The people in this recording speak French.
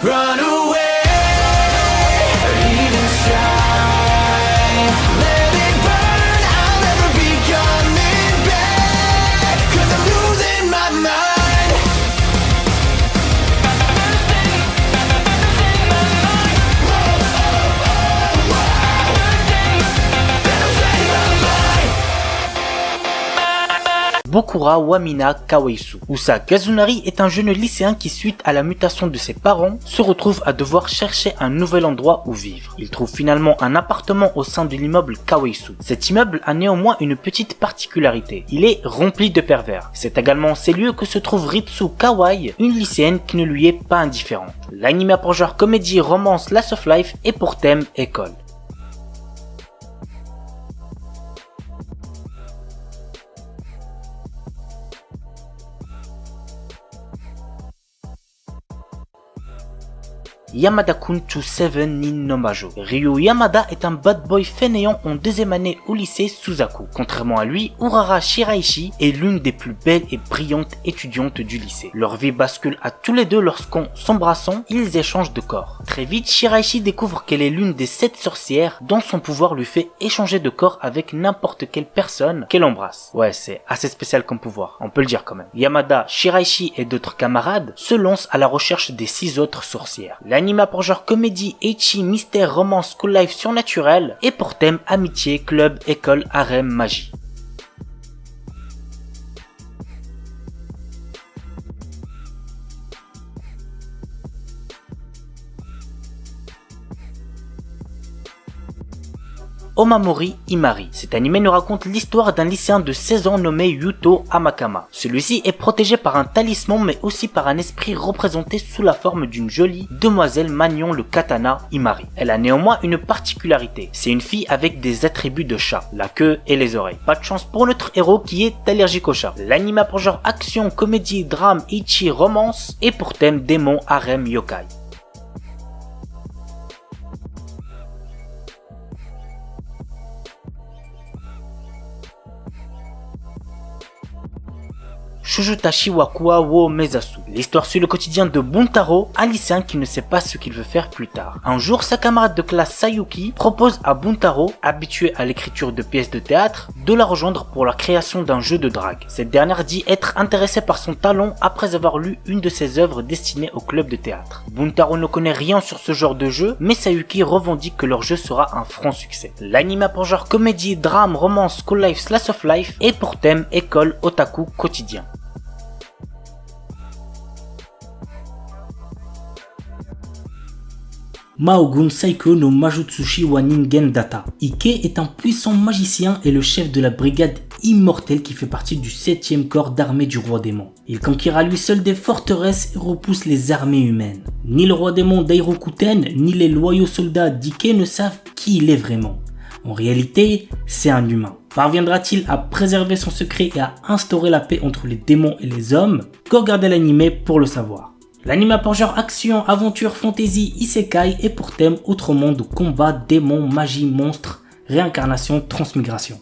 Run away, even shine. Let it burn, I'll never be coming back. 'Cause I'm losing my mind. Bokura Wamina Kaweisu. Usa Kazunari est un jeune lycéen qui, suite à la mutation de ses parents, se retrouve à devoir chercher un nouvel endroit où vivre. Il trouve finalement un appartement au sein de l'immeuble Kaweisu. Cet immeuble a néanmoins une petite particularité. Il est rempli de pervers. C'est également en ces lieux que se trouve Ritsu Kawai, une lycéenne qui ne lui est pas indifférente. L'anime a pour genre comédie, romance, slice of life et pour thème école. Yamada-kun to Seven Nin no Majo. Ryu Yamada est un bad boy fainéant en deuxième année au lycée Suzaku. Contrairement à lui, Urara Shiraishi est l'une des plus belles et brillantes étudiantes du lycée. Leur vie bascule à tous les deux lorsqu'en s'embrassant, ils échangent de corps. Très vite, Shiraishi découvre qu'elle est l'une des 7 sorcières dont son pouvoir lui fait échanger de corps avec n'importe quelle personne qu'elle embrasse. Ouais, c'est assez spécial comme pouvoir, on peut le dire quand même. Yamada, Shiraishi et d'autres camarades se lancent à la recherche des 6 autres sorcières. L'anime a pour genre comédie, ecchi, mystère, romance, school life surnaturel et pour thème amitié, club, école, harem, magie. Omamori Imari. Cet animé nous raconte l'histoire d'un lycéen de 16 ans nommé Yuto Amakama. Celui-ci est protégé par un talisman mais aussi par un esprit représenté sous la forme d'une jolie demoiselle maniant le katana Imari. Elle a néanmoins une particularité, c'est une fille avec des attributs de chat, la queue et les oreilles. Pas de chance pour notre héros qui est allergique au chat. L'anime a pour genre action, comédie, drame, ecchi, romance et pour thème démon, harem, yokai. Shujutashi wa Kuwa wo Mezasu. L'histoire suit le quotidien de Buntaro, un lycéen qui ne sait pas ce qu'il veut faire plus tard. Un jour, sa camarade de classe Sayuki propose à Buntaro, habitué à l'écriture de pièces de théâtre, de la rejoindre pour la création d'un jeu de drague. Cette dernière dit être intéressée par son talent après avoir lu une de ses œuvres destinées au club de théâtre. Buntaro ne connaît rien sur ce genre de jeu, mais Sayuki revendique que leur jeu sera un franc succès. L'anime a pour genre comédie, drame, romance, school life, slice of life et pour thème école, otaku, quotidien. Maogun Saiko no Majutsushi wa Ningen Data. Ike est un puissant magicien et le chef de la brigade immortelle qui fait partie du 7e corps d'armée du roi démon. Il conquiert à lui seul des forteresses et repousse les armées humaines. Ni le roi démon Dairokuten, ni les loyaux soldats d'Ike ne savent qui il est vraiment. En réalité, c'est un humain. Parviendra-t-il à préserver son secret et à instaurer la paix entre les démons et les hommes? Qu'au regarder l'anime pour le savoir. L'anime a pour genre action, aventure, fantasy, isekai et pour thème autre monde, combat, démons, magie, monstres, réincarnation, transmigration.